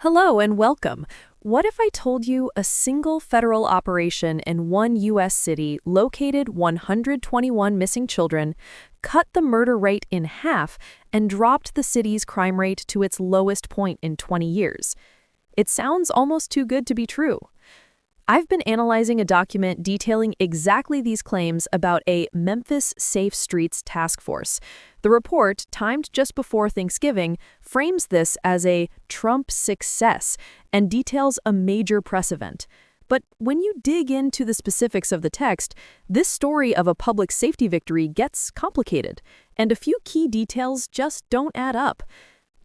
Hello and welcome. What if I told you a single federal operation in one U.S. city located 121 missing children, cut the murder rate in half, and dropped the city's crime rate to its lowest point in 20 years? It sounds almost too good to be true. I've been analyzing a document detailing exactly these claims about a Memphis Safe Streets task force. The report, timed just before Thanksgiving, frames this as a Trump success and details a major press event. But when you dig into the specifics of the text, this story of a public safety victory gets complicated, and a few key details just don't add up.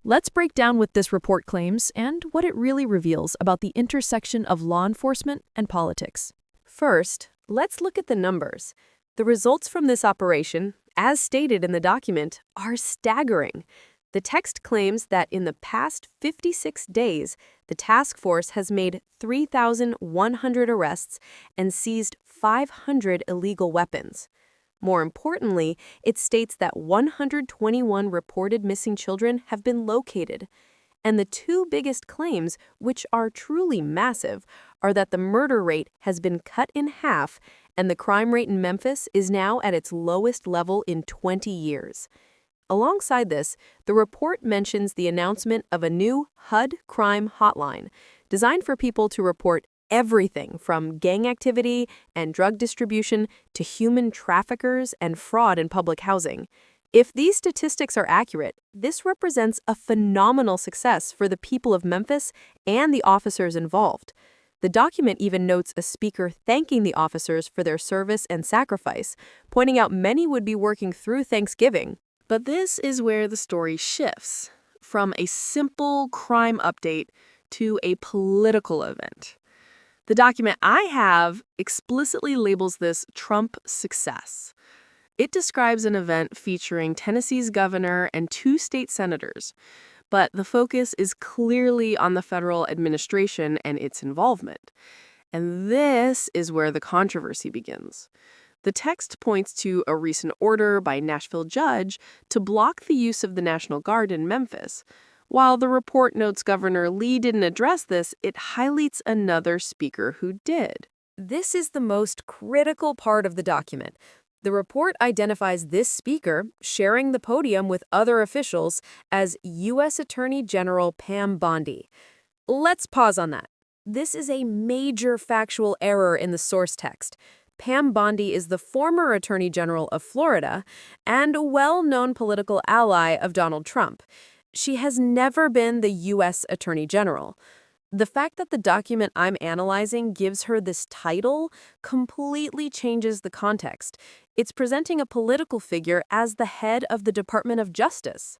Let's break down what this report claims and what it really reveals about the intersection of law enforcement and politics. First, let's look at the numbers. The results from this operation, as stated in the document, are staggering. The text claims that in the past 56 days, the task force has made 3,100 arrests and seized 500 illegal weapons. More importantly, it states that 121 reported missing children have been located. And the two biggest claims, which are truly massive, are that the murder rate has been cut in half and the crime rate in Memphis is now at its lowest level in 20 years. Alongside this, the report mentions the announcement of a new HUD crime hotline, designed for people to report everything from gang activity and drug distribution to human traffickers and fraud in public housing. If these statistics are accurate, this represents a phenomenal success for the people of Memphis and the officers involved. The document even notes a speaker thanking the officers for their service and sacrifice, pointing out many would be working through Thanksgiving. But this is where the story shifts, from a simple crime update to a political event. The document I have explicitly labels this Trump success. It describes an event featuring Tennessee's governor and two state senators, but the focus is clearly on the federal administration and its involvement. And this is where the controversy begins. The text points to a recent order by a Nashville judge to block the use of the National Guard in Memphis. While the report notes Governor Lee didn't address this, it highlights another speaker who did. This is the most critical part of the document. The report identifies this speaker sharing the podium with other officials as U.S. Attorney General Pam Bondi. Let's pause on that. This is a major factual error in the source text. Pam Bondi is the former Attorney General of Florida and a well-known political ally of Donald Trump. She has never been the U.S. Attorney General. The fact that the document I'm analyzing gives her this title completely changes the context. It's presenting a political figure as the head of the Department of Justice.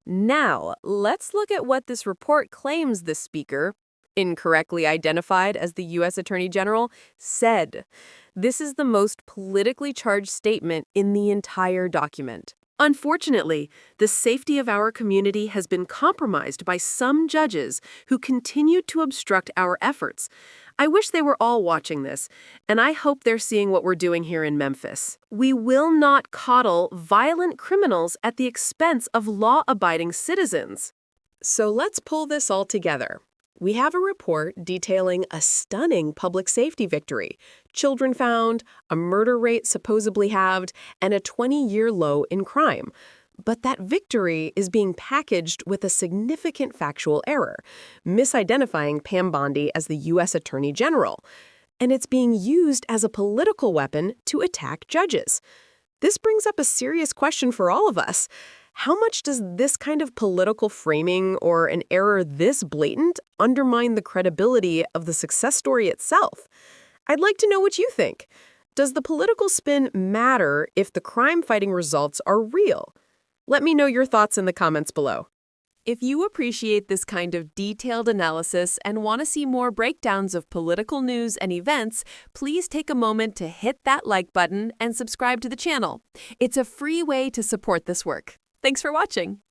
Now, let's look at what this report claims this speaker, incorrectly identified as the U.S. Attorney General, said. This is the most politically charged statement in the entire document. Unfortunately, the safety of our community has been compromised by some judges who continue to obstruct our efforts. I wish they were all watching this, and I hope they're seeing what we're doing here in Memphis. We will not coddle violent criminals at the expense of law-abiding citizens. So let's pull this all together. We have a report detailing a stunning public safety victory, children found, a murder rate supposedly halved, and a 20-year low in crime. But that victory is being packaged with a significant factual error, misidentifying Pam Bondi as the U.S. Attorney General. And it's being used as a political weapon to attack judges. This brings up a serious question for all of us. How much does this kind of political framing or an error this blatant undermine the credibility of the success story itself? I'd like to know what you think. Does the political spin matter if the crime-fighting results are real? Let me know your thoughts in the comments below. If you appreciate this kind of detailed analysis and want to see more breakdowns of political news and events, please take a moment to hit that like button and subscribe to the channel. It's a free way to support this work. Thanks for watching.